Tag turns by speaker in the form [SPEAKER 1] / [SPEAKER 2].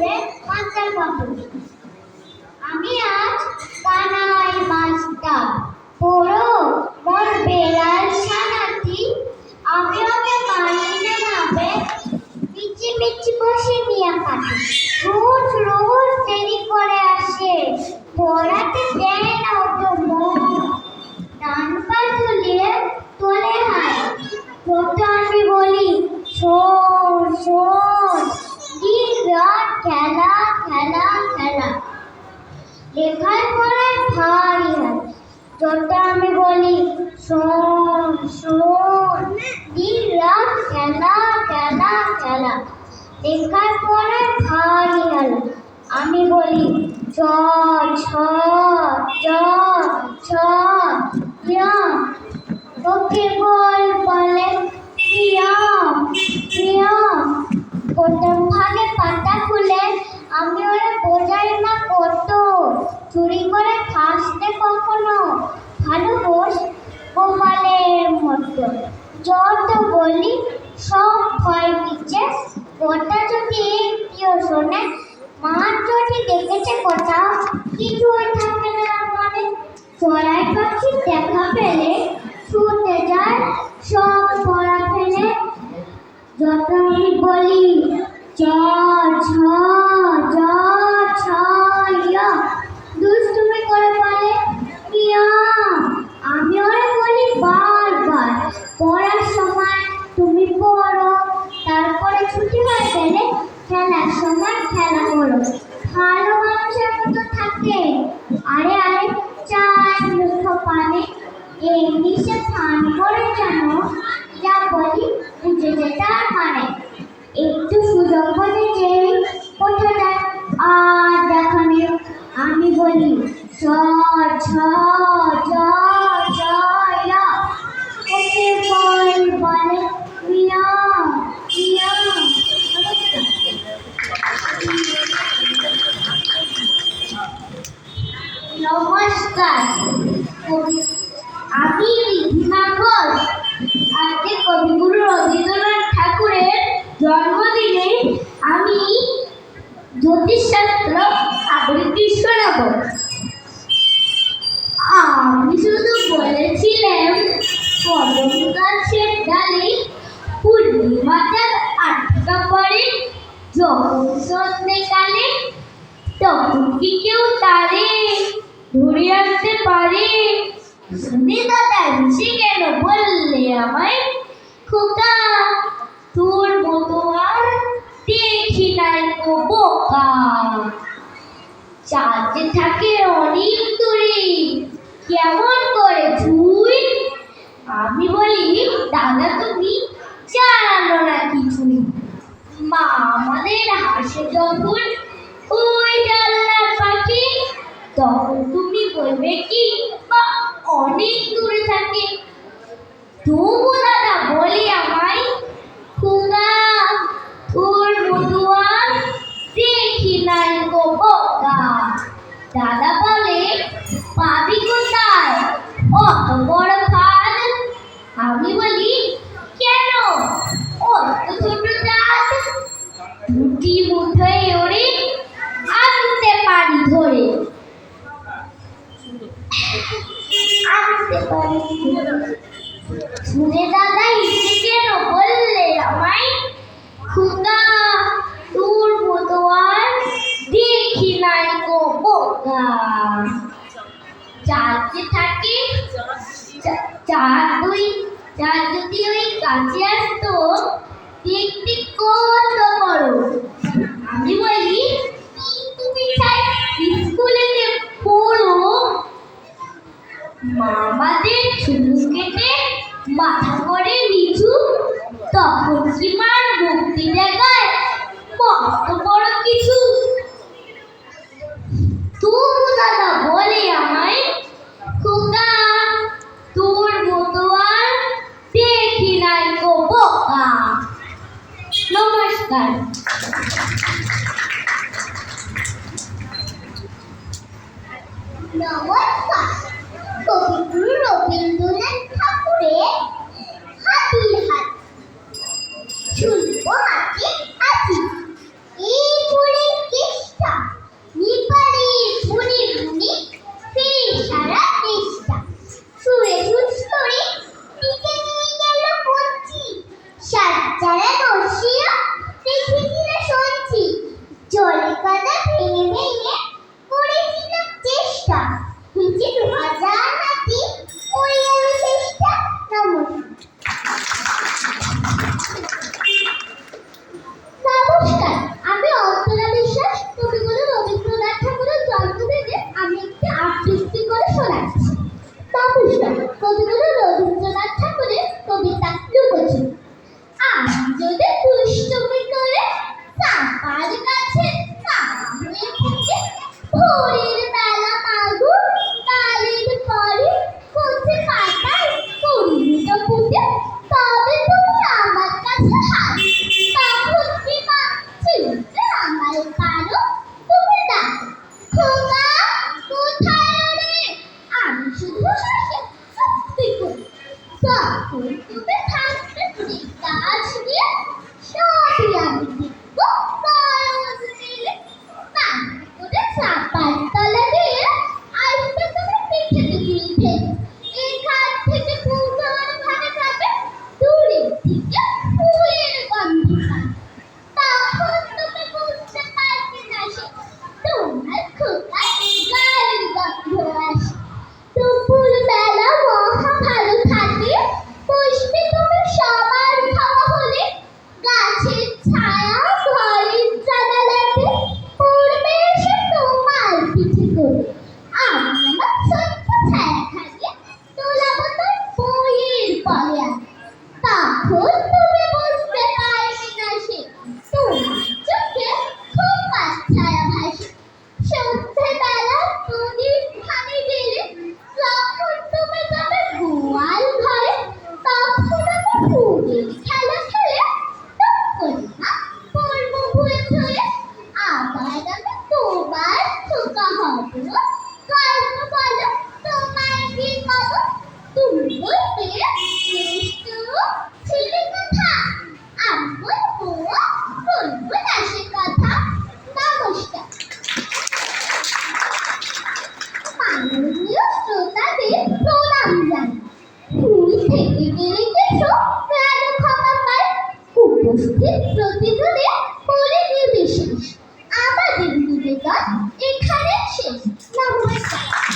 [SPEAKER 1] পুকুরে মাছটার কত। আমি আজ কানাই মাছটা পড়ো মোর বেড়াল সানাতি, আমি ওকে মারিনে ভাবে মিচি মিচি বসে নিয়ে কাটে। রোজ রোজ দেরি করে আসে, পড়াতে দেয় না ওকে মন। ডান পা তুলিয়ে তোলে হায়, প্রথম আমি বলি শোন শোন, দিন রাত খেলা খেলা খেলা, লেখার পড়ার ভারী হয়। যত আমি বলি শোন শোন, দিন রাত খেলা খেলা খেলা, লেখার পড়ার ভারী হয়। আমি বলি চ ছ চ ছ ইয়ম, ওকে বলে প্রিয়ম প্রিয়ম। প্রথম ভাগে পাতা খুলে আমি ওরা বোঝাই না কত, চুরি করে খাসতে কখনো ভালোবোস গোপালের মতো। যত বলি সব ভয় নিচে, কথা যদি কেউ শোনে, মা যদি দেখেছে কোথাও কিছুই থাকে না মানে। চড়াই পাখি দেখা পেলে ছুটে যায় সব পড়া ফেলে। যত আমি বলি চ ছ জ ছ য়, দুষ্টুমি করে বলে প্রিয়া। আমি ওরা বলি বারবার পড়ার সময় তুমি পড়ো, তারপরে ছুটি হয়ে গেলে খেলার সময় খেলা করো। ভালো মানুষের মতো থাকে, আরে আরে চায় মুখ পানে, এমনি সে ফান করে যেন যা বলি বুঝে যেটার মানে। একটু সুযোগ বলে যে কোথা যায় আর দেখা নেই, আমি বলি চ ছ জ ছ য়, ওকে বলে প্রিয়া প্রিয়া। নমস্কার, আমি রিধিমা ঘোষ। আজকে কবিগুরু রবীন্দ্রনাথ ঠাকুরের জন্মদিনে আমি জ্যোতিষশাস্ত্র আবৃত্তি শোনাব। আমি শুধু বলেছিলাম কদম গাছের ডালে পূর্ণিমা চাঁদ আটকা পড়ে, যখন সন্ধ্যেকালে তখন কি কেউ তারে ধরে আনতে পারে? শুনে দাদা হেসে কেন বললে আমায়, খোকা তোর মতো আর দেখি নাই গো বোকা। চাঁদ যে থাকে অনেক দূরে, কেমন করে তুই? আমি বলি দাদা তুমি জানো না কিছুই। মা আমাদের হাসে যখন ওই জানলার পাখি, তখন তুমি বলবে কি বা অনেক দূরে থাকে। তবু দাদা বলি আমায়, খোকা তোর মতো আর দেখি নাই গো বোকা। দাদা বলে পাবি কোথায় অত বড় ফাঁদ? আমি বলি কেন অত ছোট চাঁদ? দুটি মুঠোয় ওরে আনতে পারি ধরে, আনতে পারি। শুনে দাদা হেসে কেন বললে আমায়, খোকা তোর মতো আর দেখি নাই গো বোকা। চাঁদ যে থাকে, চাঁদ যদি ওই কাছে আসতো দেখতে কত বড়। আমি বলি তুমি চাই স্কুলেতে পড়ো, মামাদের চুল কেটে মাথা করে নিচু, তখন কি মার মুক্তি দেখায় মস্ত বড় কিছু। তবু দাদা বলে আমায়, খোকা তোর মতো আর দেখি নাই গো বোকা। নমস্কার। নমস্কার, কবিগুরু রবীন্দ্রনাথ ঠাকুরের হাতির হাত। শুনবো হাতে হাতি, এই পুরে বাচ্চারা বসিয়া পৃথিবীতে শুনছি জলে কাদা ভেঙে ভেঙে করেছিলাম চেষ্টা হিচে 2000 হাতি ওই আমি চেষ্টা নমস্কার, আমি অন্তরা বিশ্বাস। কবিগুরু রবীন্দ্রনাথ ঠাকুরের জন্মদিনে আমি একটি আবৃত্তি করে শোনাচ্ছি। নমস্কার, কবিগুরু রবীন্দ্রনাথ ঠাকুরের কবিতা লুকোচুরি। আমি যদি দুষ্টুমি করে চাপার কাছে চাপা হয়ে থেকে ভোরের বেলা মাগু ডালের পরে কচি পাতায় করিটা ফুটে তবে তুমি আমার কাছে হাত তখন কি মা চিনতে আমায় পারো তুমি ডাকো খোকা কোথায় রে আমি শুধু হাসি সত্যি করি তখন তুমি থাকবে সেই গাছ নিয়ে সবই আমি দেখবো বরজ দিলে করে চাপার তলা দিয়ে আসবে তুমি পিঠেতে তুলতে এখান থেকে সুন্দর ভাবে যাবে দূরের দিকে ফুলের গন্ধ পাবে তখন তুমি বুঝতে পারবে না সে তোমার খোকার গায়ের গন্ধ আসে দুপুর বেলা মহা ভালো থাকে বসবে তুমি সবার খাওয়া হলে গাছের ছায়া ঘরের জানালাতে পড়বে এসে তোমার পিঠে করে আমি আমার ছোট্ট ছায়া খাইয়ে তোলাবো তোর বইয়ের পরে তখন তুমি বুঝতে পারবে না সে তোমার চোখে খোকার ছায়া ভাসে সন্ধ্যেবেলা নদীর ধারে গেলে যখন তুমি যাবে গোয়াল ঘরে তখন আমি ফুলের খেলা খেলে তখন না পড়বো ভুলে ধরে আবার আমি তোমার খোকা হব গল্প বলো তোমায় কি কব তুমি বলবে দুষ্টু ছেলে কথা আমি বলবো না সে কথা। নমস্কার। মাননীয় শ্রোতাদের প্রণাম জানাই। ফুল থেকে গেলে